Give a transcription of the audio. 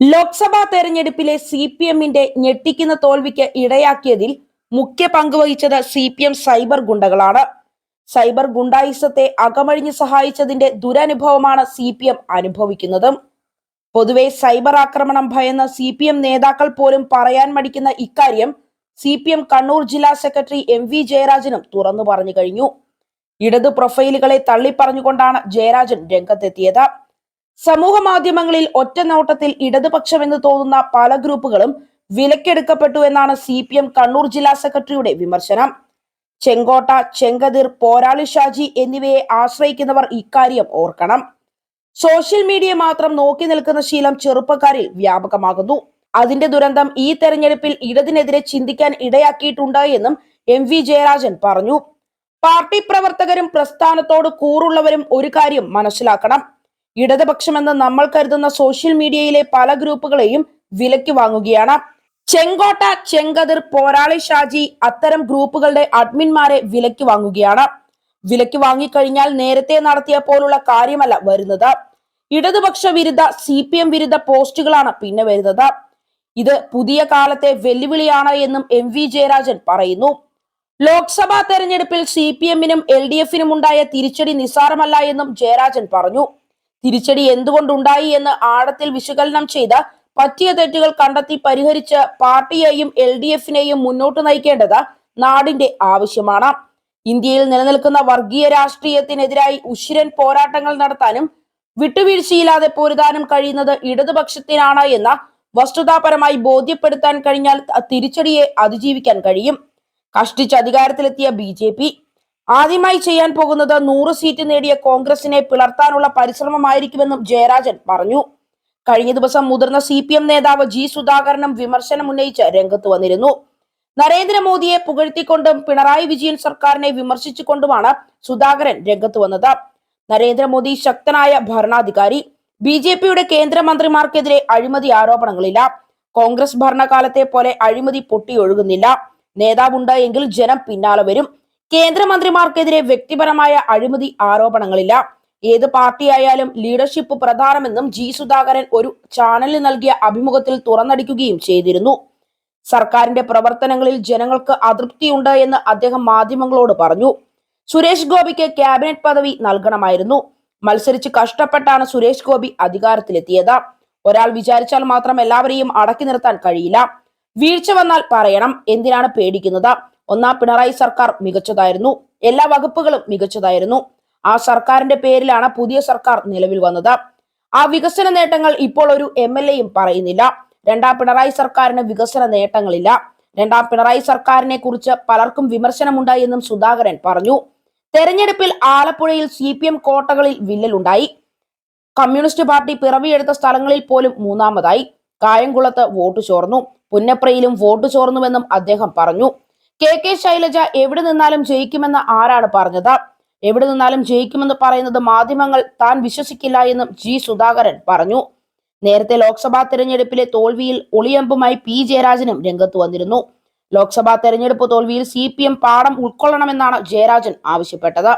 ലോക്സഭാ തെരഞ്ഞെടുപ്പിലെ CPMന്റെ ഞെട്ടിക്കുന്ന തോൽവിക്ക് ഇടയാക്കിയതിൽ മുഖ്യ പങ്കുവഹിച്ചത് CPM സൈബർ ഗുണ്ടകളാണ്. സൈബർ ഗുണ്ടായിസത്തെ അകമഴിഞ്ഞ് സഹായിച്ചതിന്റെ ദുരനുഭവമാണ് CPM അനുഭവിക്കുന്നത്. പൊതുവെ സൈബർ ആക്രമണം ഭയന്ന CPM നേതാക്കൾ പോലും പറയാൻ മടിക്കുന്ന ഇക്കാര്യം CPM കണ്ണൂർ ജില്ലാ സെക്രട്ടറി MV ജയരാജനും തുറന്നു പറഞ്ഞു കഴിഞ്ഞു. ഇടതു പ്രൊഫൈലുകളെ തള്ളിപ്പറഞ്ഞുകൊണ്ടാണ് ജയരാജൻ രംഗത്തെത്തിയത്. സമൂഹ മാധ്യമങ്ങളിൽ ഒറ്റ നോട്ടത്തിൽ ഇടതുപക്ഷമെന്ന് തോന്നുന്ന പല ഗ്രൂപ്പുകളും വിലക്കെടുക്കപ്പെട്ടു എന്നാണ് CPM കണ്ണൂർ ജില്ലാ സെക്രട്ടറിയുടെ വിമർശനം. ചെങ്കോട്ട, ചെങ്കതിർ, പോരാളി ഷാജി എന്നിവയെ ആശ്രയിക്കുന്നവർ ഇക്കാര്യം ഓർക്കണം. സോഷ്യൽ മീഡിയ മാത്രം നോക്കി നിൽക്കുന്ന ശീലം ചെറുപ്പക്കാരിൽ വ്യാപകമാകുന്നു. അതിന്റെ ദുരന്തം ഈ തെരഞ്ഞെടുപ്പിൽ ഇടതിനെതിരെ ചിന്തിക്കാൻ ഇടയാക്കിയിട്ടുണ്ട് എന്നും MV ജയരാജൻ പറഞ്ഞു. പാർട്ടി പ്രവർത്തകരും പ്രസ്ഥാനത്തോട് കൂറുള്ളവരും ഒരു കാര്യം മനസ്സിലാക്കണം. ഇടതുപക്ഷമെന്ന് നമ്മൾ കരുതുന്ന സോഷ്യൽ മീഡിയയിലെ പല ഗ്രൂപ്പുകളെയും വിലയ്ക്ക് വാങ്ങുകയാണ്. ചെങ്കോട്ട, ചെങ്കതിർ, പോരാളി ഷാജി അത്തരം ഗ്രൂപ്പുകളുടെ അഡ്മിന്മാരെ വിലയ്ക്ക് വാങ്ങുകയാണ്. വിലയ്ക്ക് വാങ്ങിക്കഴിഞ്ഞാൽ നേരത്തെ നടത്തിയ പോലുള്ള കാര്യമല്ല വരുന്നത്. ഇടതുപക്ഷ വിരുദ്ധ CPM വിരുദ്ധ പോസ്റ്റുകളാണ് പിന്നെ വരുന്നത്. ഇത് പുതിയ കാലത്തെ വെല്ലുവിളിയാണ് എന്നും MV ജയരാജൻ പറയുന്നു. ലോക്സഭാ തെരഞ്ഞെടുപ്പിൽ CPMനും LDFനും ഉണ്ടായ തിരിച്ചടി നിസ്സാരമല്ല എന്നും ജയരാജൻ പറഞ്ഞു. തിരിച്ചടി എന്തുകൊണ്ടുണ്ടായി എന്ന് ആഴത്തിൽ വിശകലനം ചെയ്ത് പറ്റിയ തെറ്റുകൾ കണ്ടെത്തി പരിഹരിച്ച് പാർട്ടിയെയും LDFനെയും മുന്നോട്ട് നയിക്കേണ്ടത് നാടിന്റെ ആവശ്യമാണ്. ഇന്ത്യയിൽ നിലനിൽക്കുന്ന വർഗീയ രാഷ്ട്രീയത്തിനെതിരായി ഉശിരൻ പോരാട്ടങ്ങൾ നടത്താനും വിട്ടുവീഴ്ചയില്ലാതെ പോരുതാനും കഴിയുന്നത് ഇടതുപക്ഷത്തിനാണ് എന്ന വസ്തുതാപരമായി ബോധ്യപ്പെടുത്താൻ കഴിഞ്ഞാൽ തിരിച്ചടിയെ അതിജീവിക്കാൻ കഴിയും. കഷ്ടിച്ച് അധികാരത്തിലെത്തിയ BJP ആദ്യമായി ചെയ്യാൻ പോകുന്നത് 100 സീറ്റ് നേടിയ കോൺഗ്രസിനെ പിളർത്താനുള്ള പരിശ്രമമായിരിക്കുമെന്നും ജയരാജൻ പറഞ്ഞു. കഴിഞ്ഞ ദിവസം മുതിർന്ന CPM നേതാവ് G സുധാകരനും വിമർശനം ഉന്നയിച്ച് രംഗത്ത് വന്നിരുന്നു. നരേന്ദ്രമോദിയെ പുകഴ്ത്തിക്കൊണ്ടും പിണറായി വിജയൻ സർക്കാരിനെ വിമർശിച്ചുകൊണ്ടുമാണ് സുധാകരൻ രംഗത്ത് വന്നത്. നരേന്ദ്രമോദി ശക്തനായ ഭരണാധികാരി. BJPയുടെ കേന്ദ്രമന്ത്രിമാർക്കെതിരെ അഴിമതി ആരോപണങ്ങളില്ല. കോൺഗ്രസ് ഭരണകാലത്തെ പോലെ അഴിമതി പൊട്ടിയൊഴുകുന്നില്ല. നേതാവുണ്ട് എങ്കിൽ ജനം പിന്നാലെ വരും. കേന്ദ്രമന്ത്രിമാർക്കെതിരെ വ്യക്തിപരമായ അഴിമതി ആരോപണങ്ങളില്ല. ഏത് പാർട്ടിയായാലും ലീഡർഷിപ്പ് പ്രധാനമെന്നും G സുധാകരൻ ഒരു ചാനലിന് നൽകിയ അഭിമുഖത്തിൽ തുറന്നടിക്കുകയും ചെയ്തിരുന്നു. സർക്കാരിന്റെ പ്രവർത്തനങ്ങളിൽ ജനങ്ങൾക്ക് അതൃപ്തിയുണ്ട് എന്ന് അദ്ദേഹം മാധ്യമങ്ങളോട് പറഞ്ഞു. സുരേഷ് ഗോപിക്ക് ക്യാബിനറ്റ് പദവി നൽകണമായിരുന്നു. മത്സരിച്ച് കഷ്ടപ്പെട്ടാണ് സുരേഷ് ഗോപി അധികാരത്തിലെത്തിയത്. ഒരാൾ വിചാരിച്ചാൽ മാത്രം എല്ലാവരെയും അടക്കി നിർത്താൻ കഴിയില്ല. വീഴ്ച വന്നാൽ പറയണം. എന്തിനാണ് പേടിക്കുന്നത്? ഒന്നാം പിണറായി സർക്കാർ മികച്ചതായിരുന്നു. എല്ലാ വകുപ്പുകളും മികച്ചതായിരുന്നു. ആ സർക്കാരിന്റെ പേരിലാണ് പുതിയ സർക്കാർ നിലവിൽ വന്നത്. ആ വികസന നേട്ടങ്ങൾ ഇപ്പോൾ ഒരു MLAയും പറയുന്നില്ല. രണ്ടാം പിണറായി സർക്കാരിന് വികസന നേട്ടങ്ങളില്ല. രണ്ടാം പിണറായി സർക്കാരിനെ കുറിച്ച് പലർക്കും വിമർശനമുണ്ടായി എന്നും സുധാകരൻ പറഞ്ഞു. തെരഞ്ഞെടുപ്പിൽ ആലപ്പുഴയിൽ CPM കോട്ടകളിൽ വിള്ളലുണ്ടായി. കമ്മ്യൂണിസ്റ്റ് പാർട്ടി പിറവിയെടുത്ത സ്ഥലങ്ങളിൽ പോലും മൂന്നാമതായി. കായംകുളത്ത് വോട്ട് ചോർന്നു. പുന്നപ്രയിലും വോട്ട് ചോർന്നുവെന്നും അദ്ദേഹം പറഞ്ഞു. KK ശൈലജ എവിടെ നിന്നാലും ജയിക്കുമെന്ന് ആരാണ് പറഞ്ഞത്? എവിടെ നിന്നാലും ജയിക്കുമെന്ന് പറയുന്നത് മാധ്യമങ്ങൾ താൻ വിശ്വസിക്കില്ല എന്നും G സുധാകരൻ പറഞ്ഞു. നേരത്തെ ലോക്സഭാ തെരഞ്ഞെടുപ്പിലെ തോൽവിയിൽ ഒളിയമ്പുമായി P ജയരാജനും രംഗത്ത് വന്നിരുന്നു. ലോക്സഭാ തെരഞ്ഞെടുപ്പ് തോൽവിയിൽ CPM പാഠം ഉൾക്കൊള്ളണമെന്നാണ് ജയരാജൻ ആവശ്യപ്പെട്ടത്.